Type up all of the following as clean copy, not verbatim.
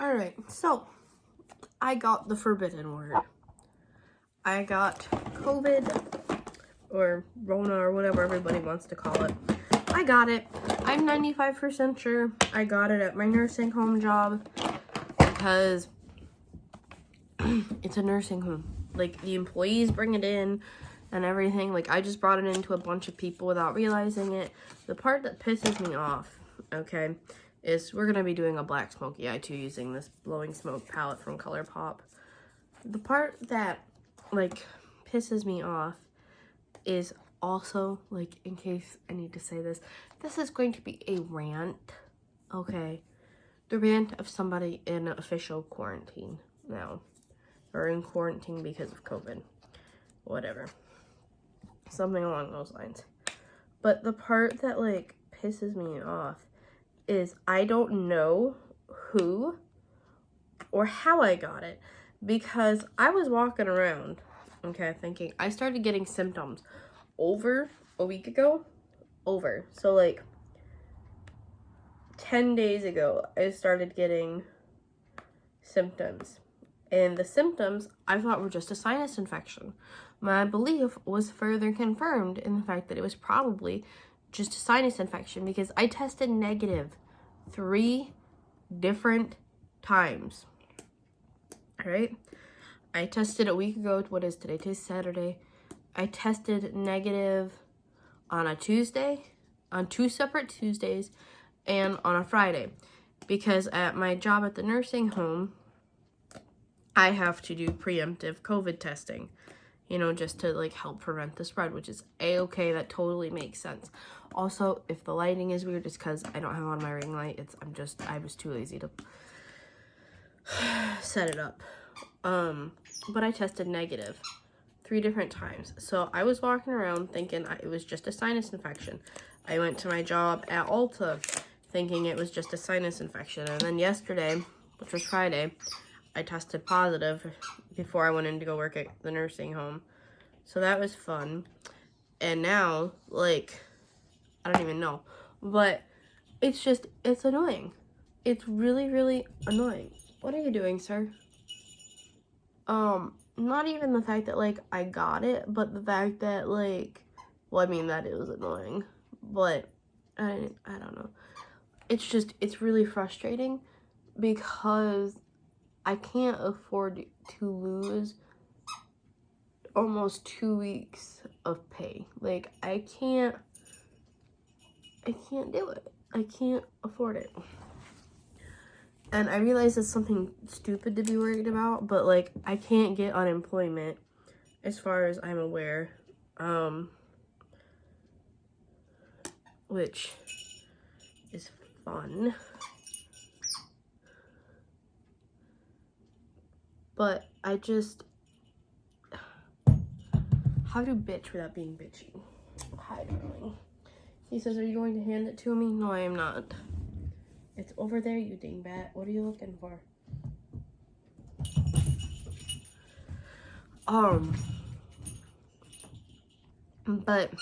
Alright, so I got the forbidden word. I got COVID, or Rona, or whatever everybody wants to call it. I got it. I'm 95% sure I got it at my nursing home job because it's a nursing home. Like, the employees bring it in and everything. Like, I just brought it into a bunch of people without realizing it. The part that pisses me off, okay, is we're going to be doing a black smoky eye too using this blowing smoke palette from ColourPop. The part that, like, pisses me off is also, like, in case I need to say this, this is going to be a rant, okay? The rant of somebody in official quarantine now. Or in quarantine because of COVID. Whatever. Something along those lines. But the part that, like, pisses me off is I don't know who or how I got it. Because I was walking around, okay, thinking, I started getting symptoms over a week ago. So, like, 10 days ago, I started getting symptoms. And the symptoms I thought were just a sinus infection. My belief was further confirmed in the fact that it was probably just a sinus infection because I tested negative 3 different times. All right? I tested a week ago. What is today? Today's Saturday. I tested negative on a Tuesday, on 2 separate Tuesdays, and on a Friday. Because at my job at the nursing home, I have to do preemptive COVID testing, you know, just to, like, help prevent the spread, which is a-okay. That totally makes sense. Also, if the lighting is weird, it's because I don't have on my ring light. I was too lazy to set it up. But I tested negative 3 different times. So I was walking around thinking it was just a sinus infection. I went to my job at Ulta thinking it was just a sinus infection. And then yesterday, which was Friday, I tested positive before I went in to go work at the nursing home. So that was fun. And now, like, I don't even know. But it's annoying. It's really, really annoying. What are you doing, sir? Not even the fact that, like, I got it, but the fact that, like, well, I mean, that is annoying. But, I don't know. It's really frustrating because I can't afford to lose almost 2 weeks of pay. Like, I can't do it. I can't afford it. And I realize it's something stupid to be worried about, but, like, I can't get unemployment as far as I'm aware. Which is fun. But I just, how to bitch without being bitchy? Hi, darling. He says, are you going to hand it to me? No, I am not. It's over there, you dingbat. What are you looking for? But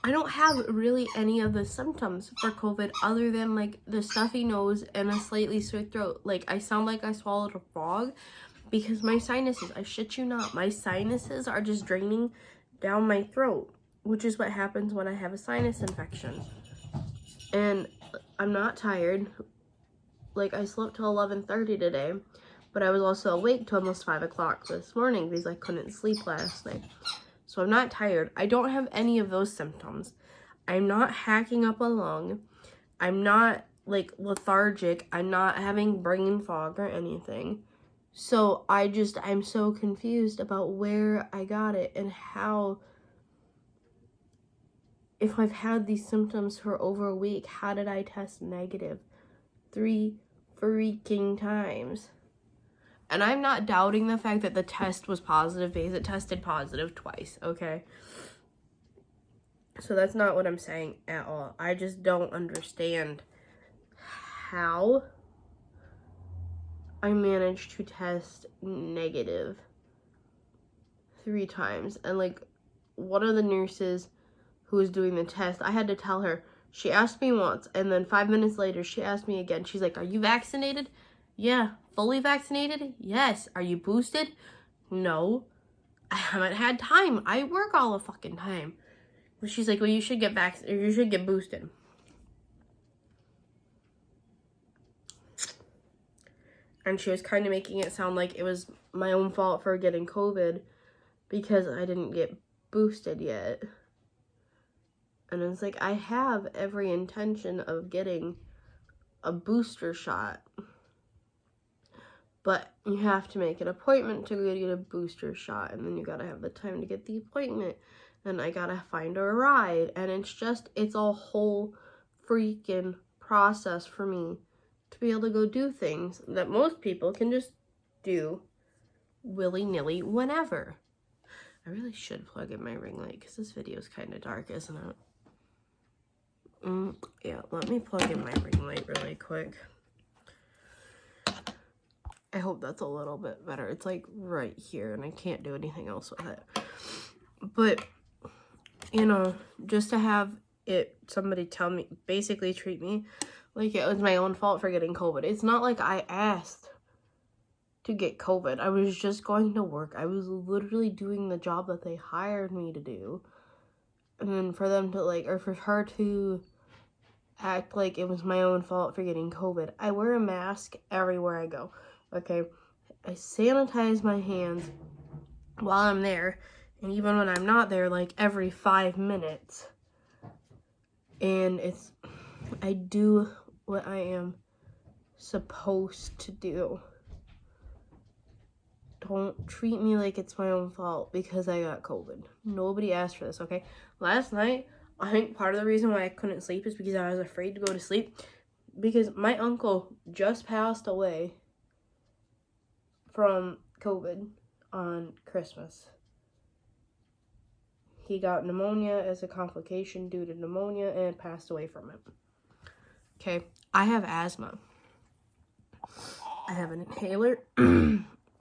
I don't have really any of the symptoms for COVID other than, like, the stuffy nose and a slightly sore throat. Like, I sound like I swallowed a frog because my sinuses, I shit you not, my sinuses are just draining down my throat, which is what happens when I have a sinus infection. And I'm not tired. Like, I slept till 11:30 today, but I was also awake till almost 5 o'clock this morning because I couldn't sleep last night. So I'm not tired. I don't have any of those symptoms. I'm not hacking up a lung. I'm not, like, lethargic. I'm not having brain fog or anything. So I'm so confused about where I got it and how, if I've had these symptoms for over a week, how did I test negative 3 freaking times? And I'm not doubting the fact that the test was positive because it tested positive twice, okay? So that's not what I'm saying at all. I just don't understand how I managed to test negative 3 times. And, like, one of the nurses who was doing the test, I had to tell her, She asked me once, and then 5 minutes later, she asked me again. She's like, are you vaccinated? Yeah. Fully vaccinated? Yes. Are you boosted? No. I haven't had time. I work all the fucking time. But she's like, well, you should get vaccinated, or you should get boosted. And she was kind of making it sound like it was my own fault for getting COVID because I didn't get boosted yet. And it's like, I have every intention of getting a booster shot. But you have to make an appointment to go get a booster shot. And then you gotta have the time to get the appointment. And I gotta find a ride. And it's a whole freaking process for me to be able to go do things that most people can just do willy-nilly whenever. I really should plug in my ring light because this video is kind of dark, isn't it? Yeah, let me plug in my ring light really quick. I hope that's a little bit better. It's like right here and I can't do anything else with it. But, you know, just to have somebody tell me, basically treat me like it was my own fault for getting COVID. It's not like I asked to get COVID. I was just going to work. I was literally doing the job that they hired me to do. And then for them to or for her to act like it was my own fault for getting COVID. I wear a mask everywhere I go, okay? I sanitize my hands while I'm there, and even when I'm not there, like every 5 minutes. And I do what I am supposed to do. Don't treat me like it's my own fault because I got COVID. Nobody asked for this, okay? Last night, I think part of the reason why I couldn't sleep is because I was afraid to go to sleep. Because my uncle just passed away from COVID on Christmas. He got pneumonia as a complication due to pneumonia and passed away from it. Okay, I have asthma. I have an inhaler.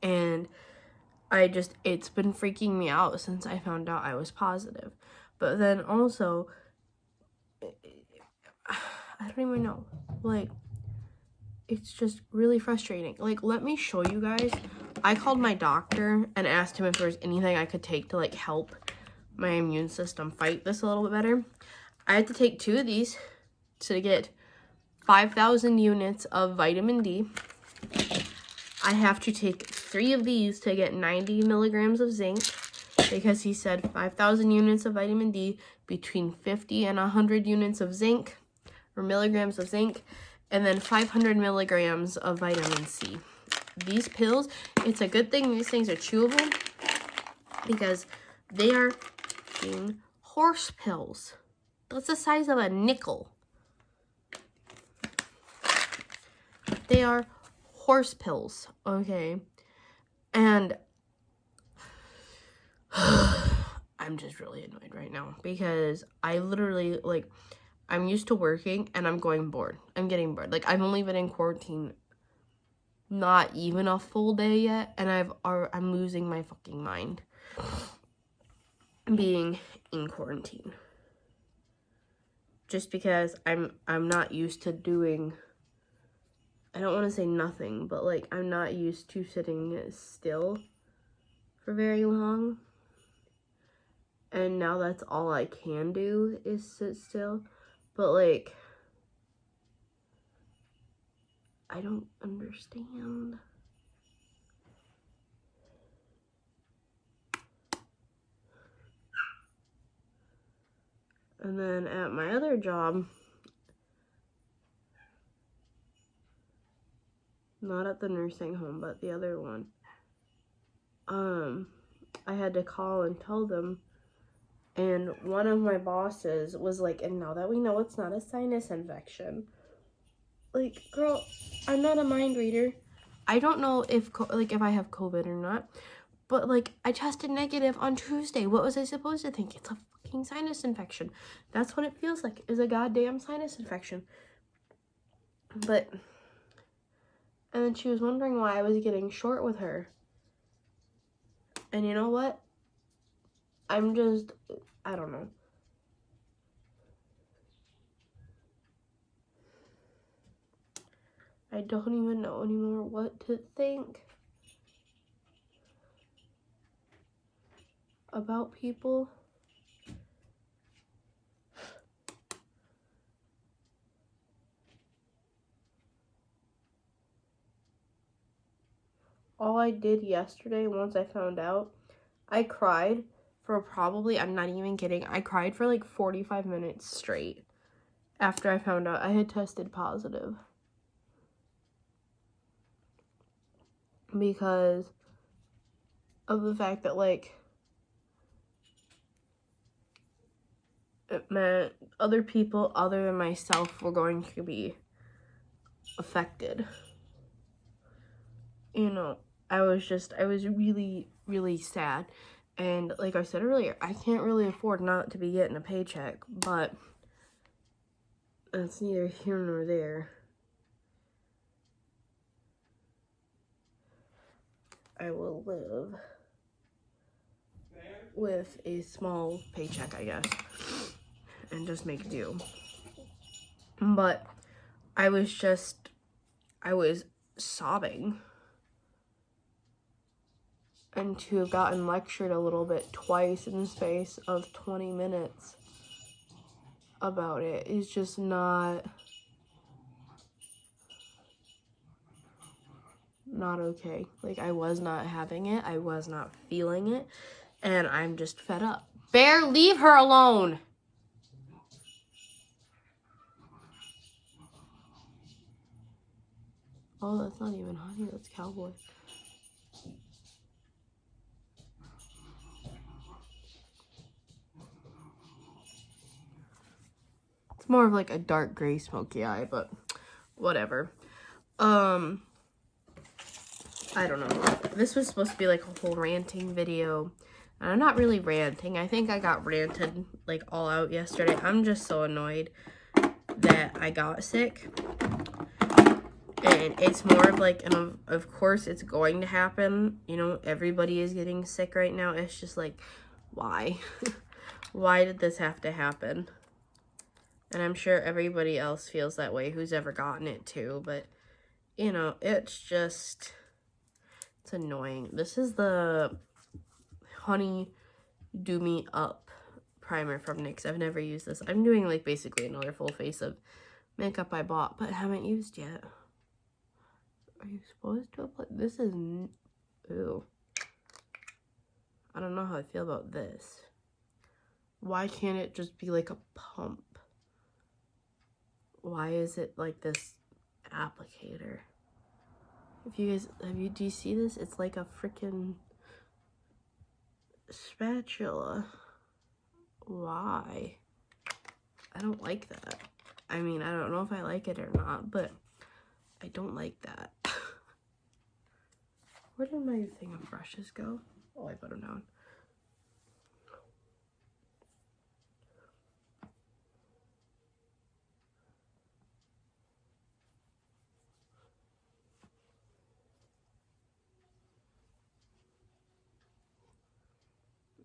And it's been freaking me out since I found out I was positive. But then also, I don't even know. Like, it's just really frustrating. Like, let me show you guys. I called my doctor and asked him if there was anything I could take to, help my immune system fight this a little bit better. I had to take 2 of these to get 5,000 units of vitamin D. I have to take 3 of these to get 90 milligrams of zinc because he said 5,000 units of vitamin D, between 50 and 100 units of zinc or milligrams of zinc, and then 500 milligrams of vitamin C. These pills, it's a good thing these things are chewable because they are horse pills. That's the size of a nickel. They are horse pills, okay? And I'm just really annoyed right now because I literally, I'm used to working and I'm getting bored. I've only been in quarantine not even a full day yet, and I'm losing my fucking mind being in quarantine. Just because I'm not used to doing, I don't want to say nothing, but I'm not used to sitting still for very long. And now that's all I can do is sit still. But I don't understand. And then at my other job, not at the nursing home, but the other one, I had to call and tell them, and one of my bosses was like, and now that we know it's not a sinus infection. Girl, I'm not a mind reader. I don't know if I have COVID or not, but I tested negative on Tuesday. What was I supposed to think? It's a fucking sinus infection. That's what it feels like, is a goddamn sinus infection. And then she was wondering why I was getting short with her. And you know what? I don't know. I don't even know anymore what to think about people. All I did yesterday, once I found out, I cried for probably, I'm not even kidding, I cried for like 45 minutes straight after I found out I had tested positive. Because of the fact that, like, it meant other people other than myself were going to be affected. You know, I was really, really sad. And like I said earlier, I can't really afford not to be getting a paycheck, but that's neither here nor there. I will live with a small paycheck, I guess, and just make do. But I was sobbing. And to have gotten lectured a little bit twice in the space of 20 minutes about it is just not okay. Like, I was not having it. I was not feeling it. And I'm just fed up. Bear, leave her alone. Oh, that's not even Honey. That's Cowboy. It's more of like a dark gray smoky eye, but whatever. I don't know. This was supposed to be like a whole ranting video. And I'm not really ranting. I think I got ranted like all out yesterday. I'm just so annoyed that I got sick. And it's more of like, and of course it's going to happen. You know, everybody is getting sick right now. It's just like, why? Why did this have to happen? And I'm sure everybody else feels that way who's ever gotten it too. But, you know, it's just, it's annoying. This is the Honey Do Me Up primer from NYX. I've never used this. I'm doing like basically another full face of makeup I bought but haven't used yet. Are you supposed to apply? This is, ew. I don't know how I feel about this. Why can't it just be like a pump? Why is it like this applicator? If you guys, do you see this? It's like a freaking spatula. Why? I don't like that. I mean, I don't know if I like it or not, but I don't like that. Where did my thing of brushes go? Oh, I put them down.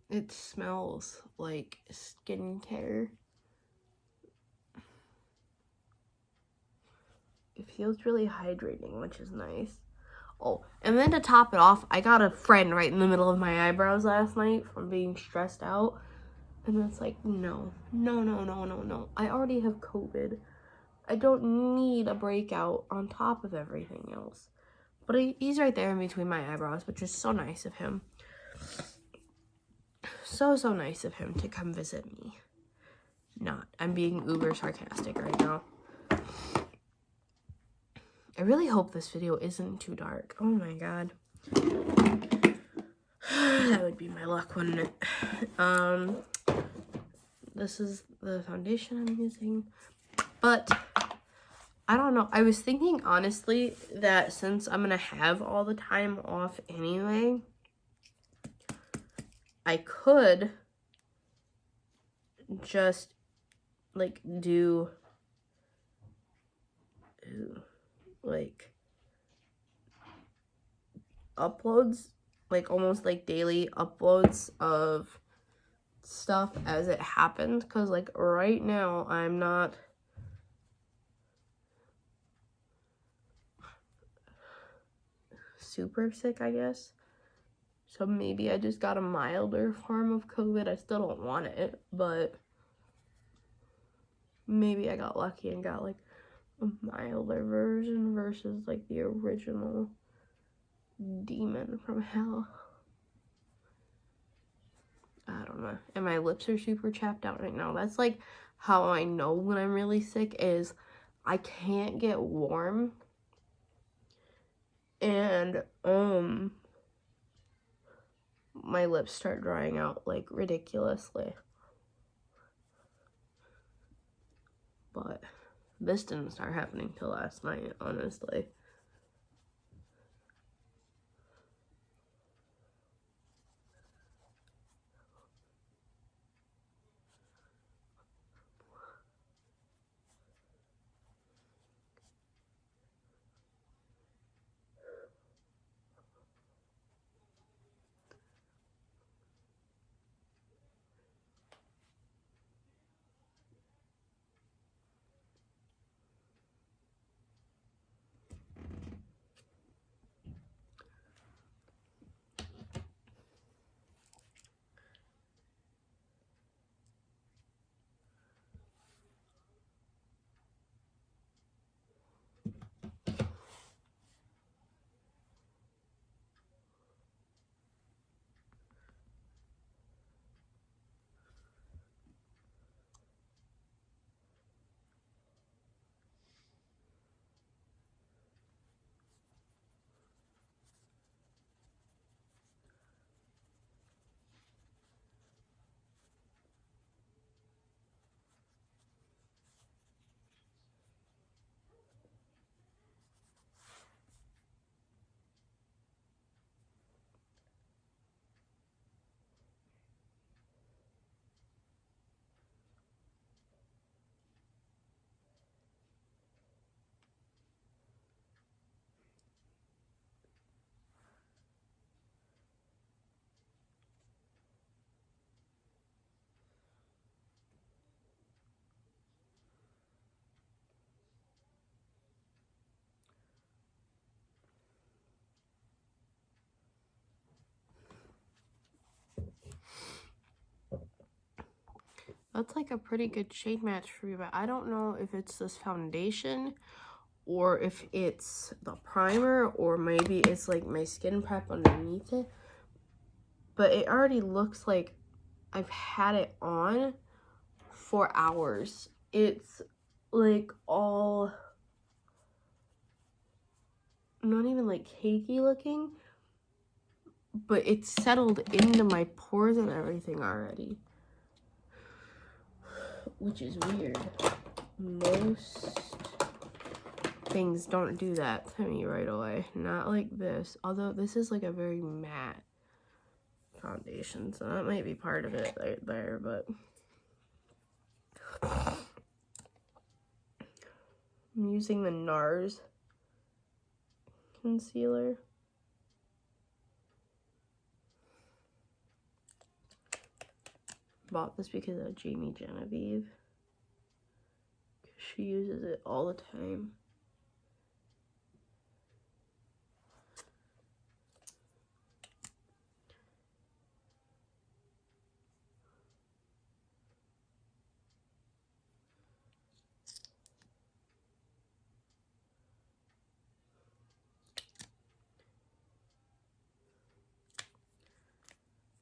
It smells like skincare. It feels really hydrating, which is nice. Oh, and then to top it off, I got a friend right in the middle of my eyebrows last night from being stressed out. And it's like, no. I already have COVID. I don't need a breakout on top of everything else. But he's right there in between my eyebrows, which is so nice of him. So nice of him to come visit me. Not. I'm being uber sarcastic right now. I really hope this video isn't too dark. Oh my god. That would be my luck, wouldn't it? This is the foundation I'm using. But I don't know. I was thinking, honestly, that since I'm going to have all the time off anyway, I could just, like, do, like, uploads, like, almost, like, daily uploads of stuff as it happens. Because, like, right now, I'm not super sick, I guess. So maybe I just got a milder form of COVID. I still don't want it, but maybe I got lucky and got like a milder version versus like the original demon from hell. I don't know. And my lips are super chapped out right now. That's like how I know when I'm really sick, is I can't get warm. And my lips start drying out like ridiculously. But this didn't start happening till last night, honestly. That's like a pretty good shade match for me, but I don't know if it's this foundation or if it's the primer or maybe it's like my skin prep underneath it. But it already looks like I've had it on for hours. It's like all not even like cakey looking, but it's settled into my pores and everything already, which is weird. Most things don't do that to me right away. Not like this, although this is like a very matte foundation, so that might be part of it right there, but I'm using the NARS concealer. Bought this because of Jamie Genevieve. She uses it all the time.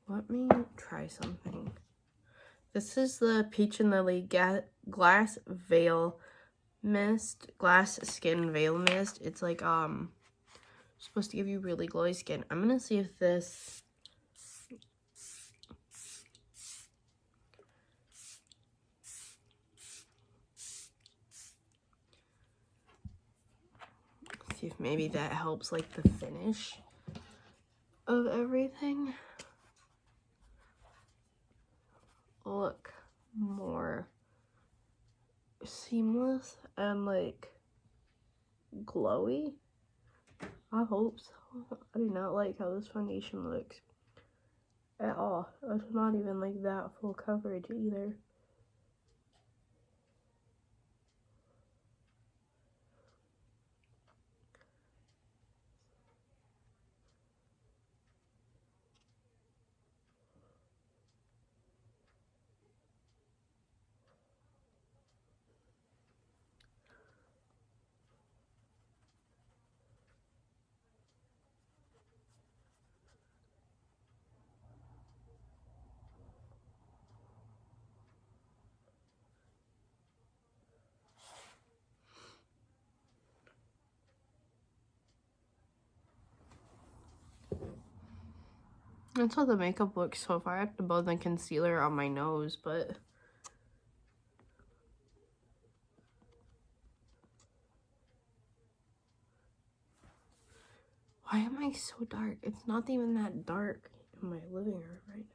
Let me try something. This is the Peach and Lily Glass Veil Mist. Glass Skin Veil Mist. It's like, supposed to give you really glowy skin. I'm gonna see if this... See if maybe that helps, like, the finish of everything. Look more seamless and like glowy. I hope so. I do not like how this foundation looks at all. It's not even like that full coverage either. That's how the makeup looks so far. I have to build the concealer on my nose, but why am I so dark? It's not even that dark in my living room right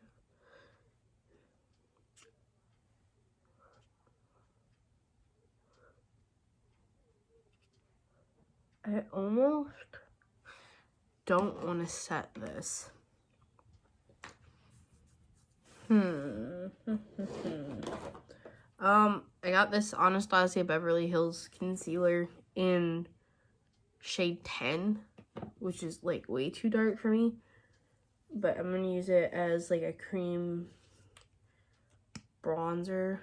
now. I almost don't want to set this. I got this Anastasia Beverly Hills concealer in shade 10, which is like way too dark for me. But I'm gonna use it as like a cream bronzer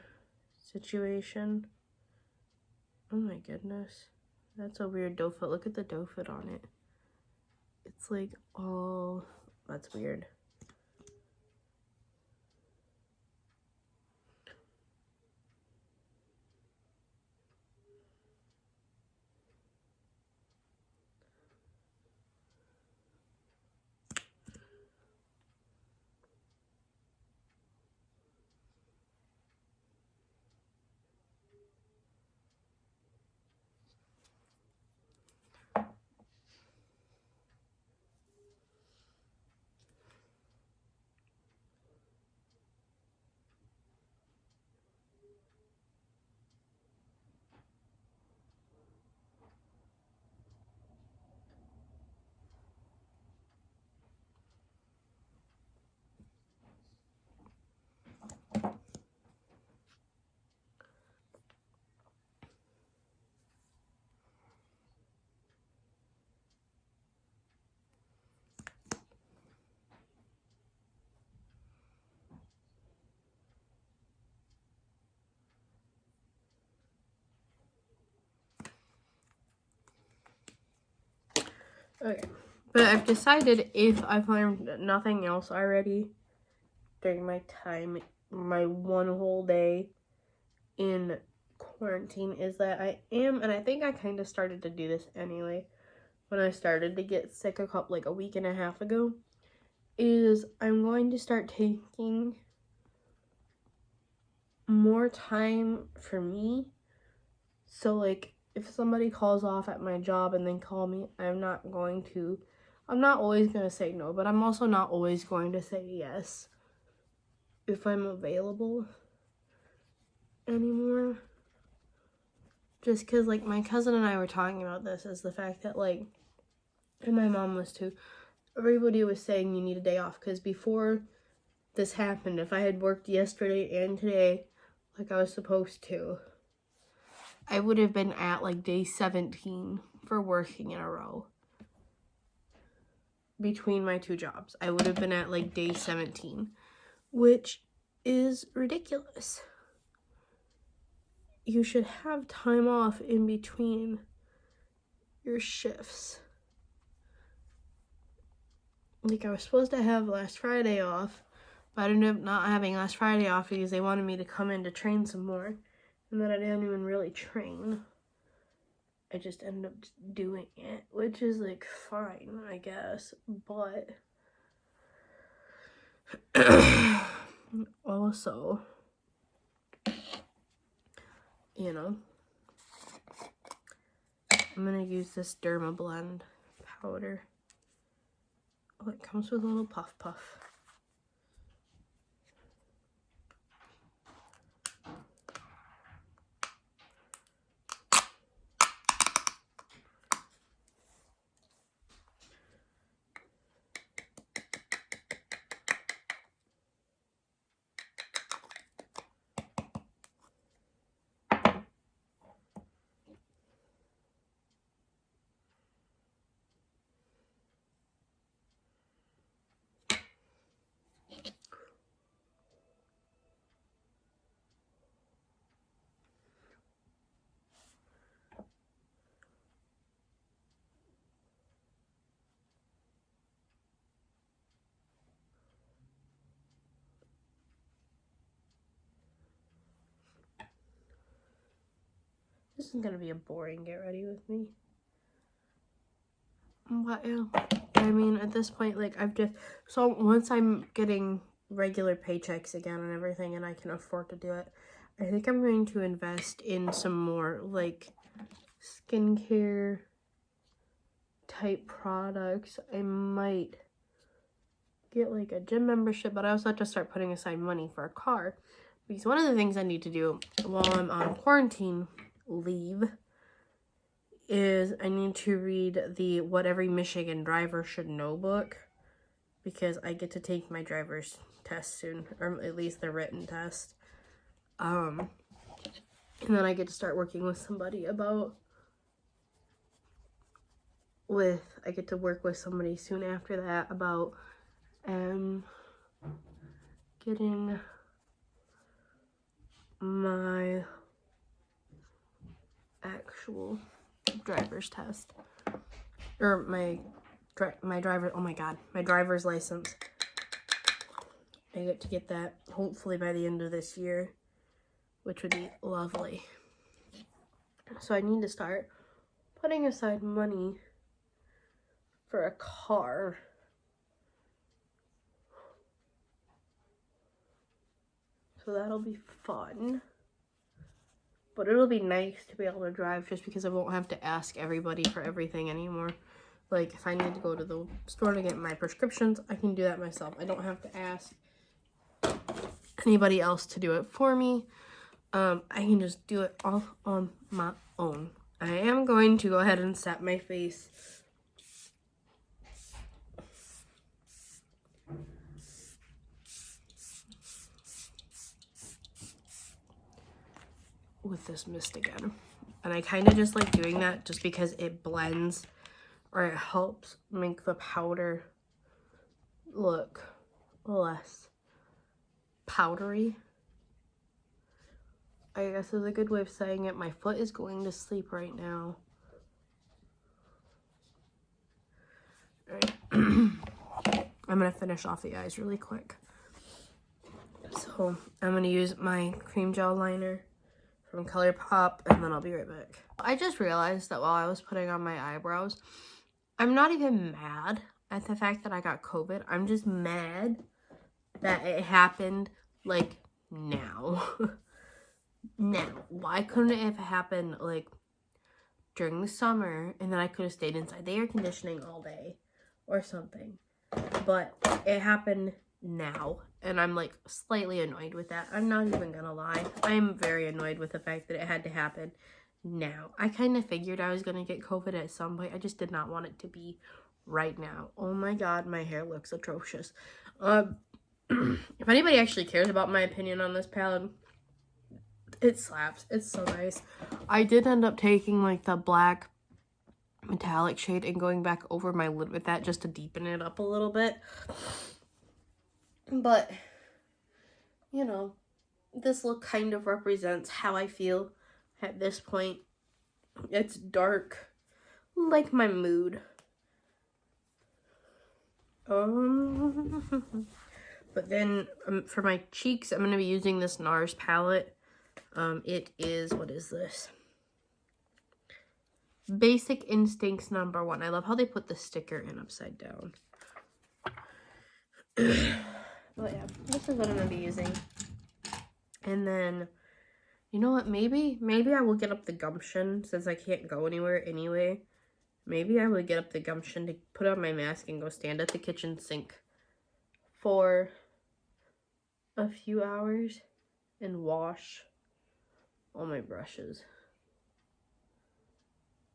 situation. Oh my goodness. That's a weird doe foot. Look at the doe foot on it. It's like all, that's weird. Okay, but I've decided if I've learned nothing else already during my time, my one whole day in quarantine, is that I am, and I think I kind of started to do this anyway when I started to get sick a week and a half ago, is I'm going to start taking more time for me. So like if somebody calls off at my job and then call me, I'm not always going to say no, but I'm also not always going to say yes if I'm available anymore. Just because, like, my cousin and I were talking about this, is the fact that, like, and my mom was too, everybody was saying you need a day off, because before this happened, if I had worked yesterday and today like I was supposed to, I would have been at like day 17 for working in a row. Between my two jobs, I would have been at like day 17, which is ridiculous. You should have time off in between your shifts. Like, I was supposed to have last Friday off, but I ended up not having last Friday off because they wanted me to come in to train some more. And then I didn't even really train. I just ended up doing it, which is, like, fine, I guess. But also, you know, I'm gonna use this Derma Blend powder. Oh, it comes with a little puff puff. This is gonna be a boring get ready with me. But yeah. But I mean, at this point, like, so once I'm getting regular paychecks again and everything, and I can afford to do it, I think I'm going to invest in some more, like, skincare type products. I might get, like, a gym membership, but I also have to start putting aside money for a car. Because one of the things I need to do while I'm on quarantine leave is I need to read the What Every Michigan Driver Should Know book, because I get to take my driver's test soon, or at least the written test. And then I get to start working with somebody I get to work with somebody soon after that about getting my actual driver's test, or my driver's license. I get to get that hopefully by the end of this year, which would be lovely. So I need to start putting aside money for a car. So that'll be fun. But it'll be nice to be able to drive, just because I won't have to ask everybody for everything anymore. Like, if I need to go to the store to get my prescriptions, I can do that myself. I don't have to ask anybody else to do it for me. I can just do it all on my own. I am going to go ahead and set my face with this mist again. And I kind of just like doing that just because it blends, or it helps make the powder look less powdery, I guess is a good way of saying it. My foot is going to sleep right now. All right. I'm going to finish off the eyes really quick. So I'm going to use my cream gel liner from ColourPop, and then I'll be right back. I just realized that while I was putting on my eyebrows, I'm not even mad at the fact that I got COVID. I'm just mad that it happened, like, now. Now. Why couldn't it have happened, like, during the summer, and then I could have stayed inside the air conditioning all day or something? But it happened now, and I'm, like, slightly annoyed with that. I'm not even gonna lie. I'm very annoyed with the fact that it had to happen now. I kind of figured I was gonna get COVID at some point. I just did not want it to be right now. Oh my god, my hair looks atrocious. If anybody actually cares about my opinion on this palette, it slaps. It's so nice. I did end up taking, like, the black metallic shade and going back over my lid with that just to deepen it up a little bit. But, you know, this look kind of represents how I feel at this point. It's dark, like my mood. But then for my cheeks, I'm going to be using this NARS palette. It is, what is this? Basic Instincts #1. I love how they put the sticker in upside down. But yeah, this is what I'm going to be using. And then, you know what, maybe I will get up the gumption, since I can't go anywhere anyway. Maybe I would get up the gumption to put on my mask and go stand at the kitchen sink for a few hours and wash all my brushes.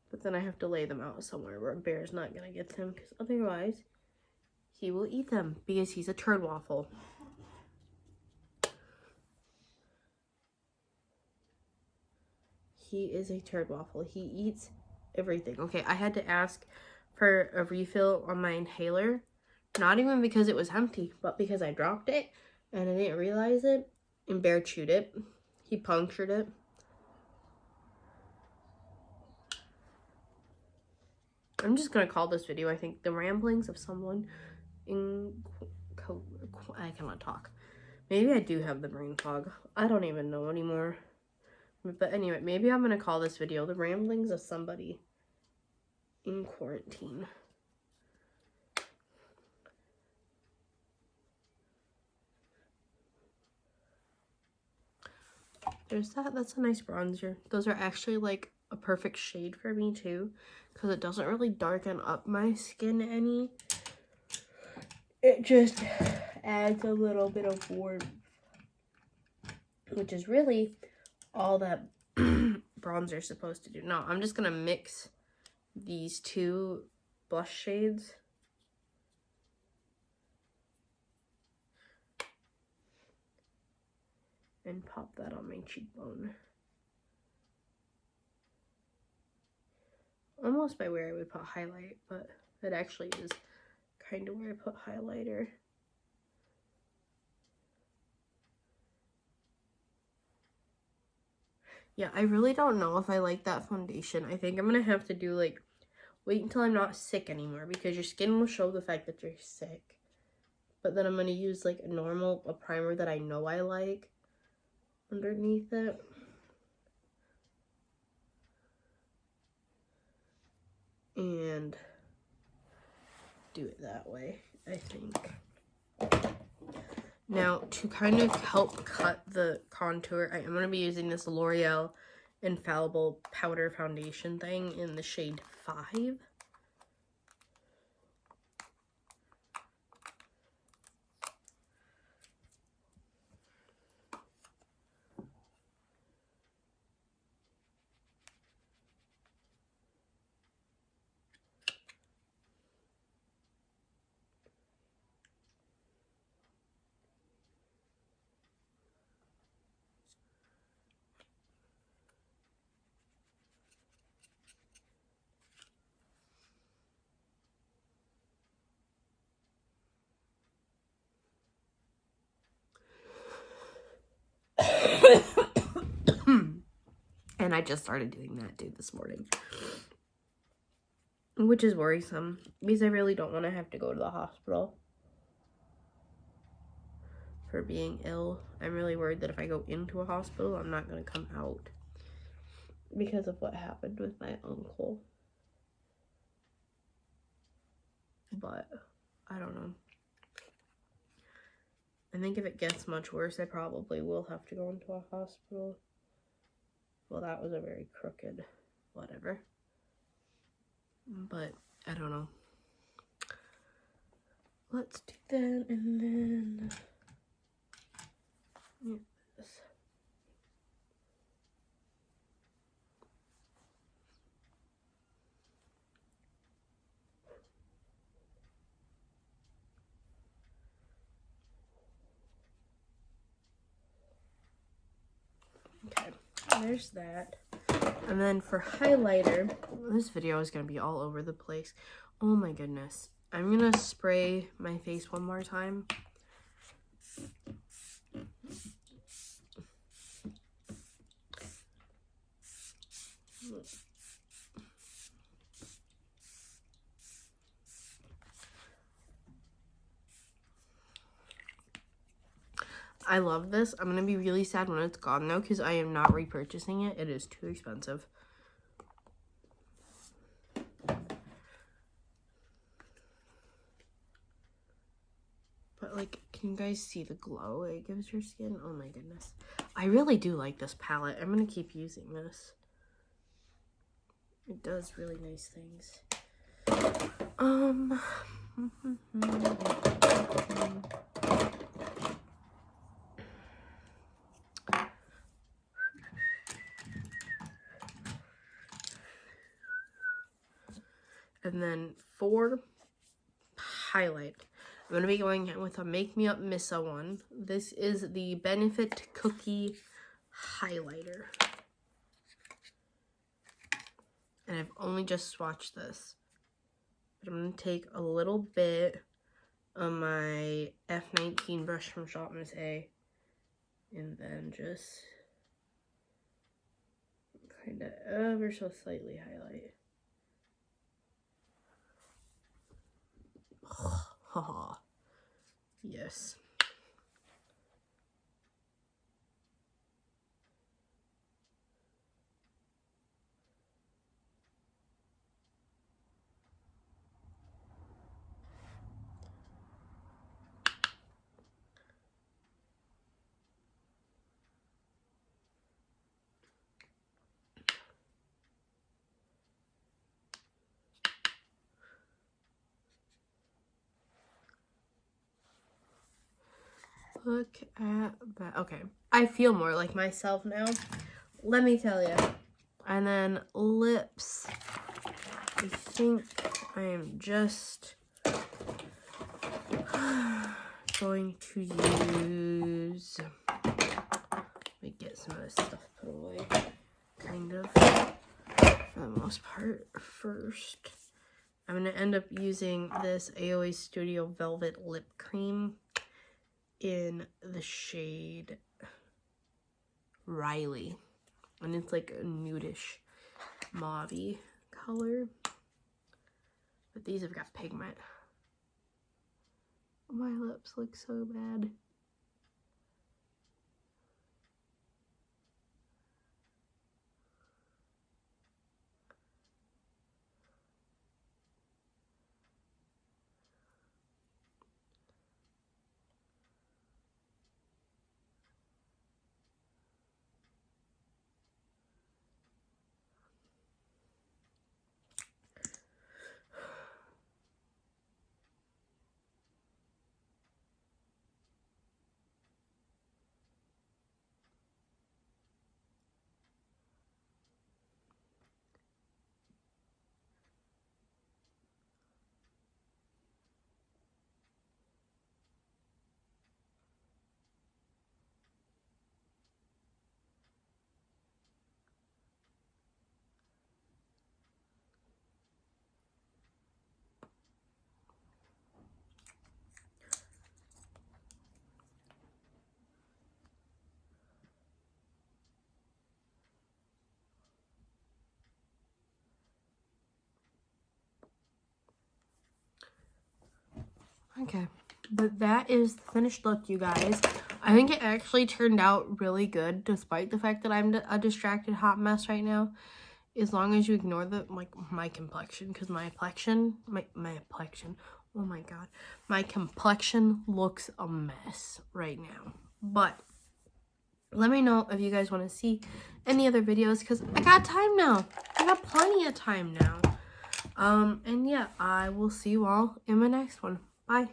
But then I have to lay them out somewhere where a bear's not gonna get them, because otherwise he will eat them, because he's a turd waffle. He is a turd waffle. He eats everything. Okay, I had to ask for a refill on my inhaler, not even because it was empty, but because I dropped it and I didn't realize it, and Bear chewed it. He punctured it. I'm just gonna call this video, I think, The Ramblings of Someone in... I cannot talk. Maybe I do have the brain fog. I don't even know anymore. But anyway, maybe I'm gonna call this video The Ramblings of Somebody in Quarantine. there's that. That's a nice bronzer. Those are actually like a perfect shade for me too, because it doesn't really darken up my skin any. It just adds a little bit of warmth, which is really all that bronzer is supposed to do. Now, I'm just going to mix these two blush shades. And pop that on my cheekbone. Almost by where I would put highlight, but it actually is kind of where I put highlighter. Yeah, I really don't know if I like that foundation. I think I'm gonna have to do like, wait until I'm not sick anymore, because your skin will show the fact that you're sick. But then I'm gonna use like a primer that I know I like underneath it. And do it that way, I think. Now, to kind of help cut the contour, I am going to be using this L'Oreal Infallible Powder Foundation thing in the shade 5. And I just started doing that too this morning, which is worrisome because I really don't want to have to go to the hospital for being ill. I'm really worried that if I go into a hospital, I'm not going to come out because of what happened with my uncle. But I don't know. I think if it gets much worse, I probably will have to go into a hospital. Well, that was a very crooked whatever. But I don't know. Let's do that, and then this. Okay, there's that. And then for highlighter, this video is going to be all over the place. Oh my goodness. I'm going to spray my face one more time. I love this. I'm going to be really sad when it's gone though, because I am not repurchasing it. It is too expensive. But like, can you guys see the glow it gives your skin? Oh my goodness. I really do like this palette. I'm going to keep using this. It does really nice things. And then for highlight, I'm going to be going with a Make Me Up Missa one. This is the Benefit Cookie Highlighter. And I've only just swatched this. But I'm going to take a little bit of my F19 brush from Shop Miss A. And then just kind of ever so slightly highlight. Yes. Look at that. Okay, I feel more like myself now. Let me tell you. And then lips. I think I am just going to use. Let me get some of this stuff put away. Kind of. For the most part. First, I'm going to end up using this AOA Studio Velvet Lip Cream in the shade Riley. And it's like a nudish mauve-y color. But these have got pigment. My lips look so bad. Okay, but that is the finished look, you guys. I think it actually turned out really good, despite the fact that I'm a distracted hot mess right now. As long as you ignore the my complexion, because my complexion, oh my god, my complexion looks a mess right now. But let me know if you guys want to see any other videos, because I got time now. I got plenty of time now. And yeah, I will see you all in my next one. Bye.